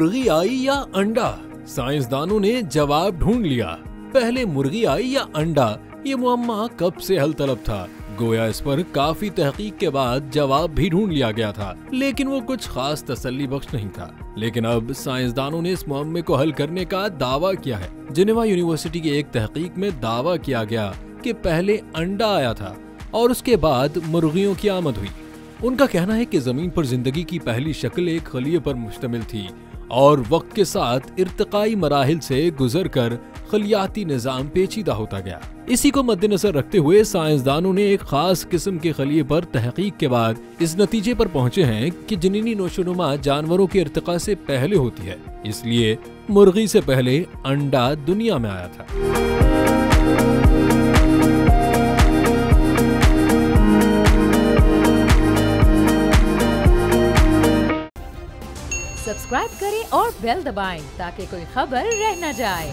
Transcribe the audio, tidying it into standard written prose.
मुर्गी आई या अंडा? साइंसदानों ने जवाब ढूंढ लिया। पहले मुर्गी आई या अंडा, ये मुअम्मा कब से हल तलब था। गोया इस पर काफी तहकीक के बाद जवाब भी ढूंढ लिया गया था, लेकिन वो कुछ खास तसल्ली बख्श नहीं था। लेकिन अब साइंसदानों ने इस मुअम्मे को हल करने का दावा किया है। जिनेवा यूनिवर्सिटी की एक तहकीक में दावा किया गया कि पहले अंडा आया था और उसके बाद मुर्गियों की आमद हुई। उनका कहना है कि जमीन पर जिंदगी की पहली शक्ल एक खलीए पर मुश्तमिल थी और वक्त के साथ इर्तिकाई मराहिल से गुजरकर खलियाती निजाम पेचीदा होता गया। इसी को मद्देनजर रखते हुए साइंसदानों ने एक खास किस्म के खलिए पर तहकीक के बाद इस नतीजे पर पहुंचे हैं कि जनीनी नोशोनुमा जानवरों के इर्तिका से पहले होती है, इसलिए मुर्गी से पहले अंडा दुनिया में आया था। सब्सक्राइब करें और बेल दबाएं ताकि कोई खबर रह न जाए।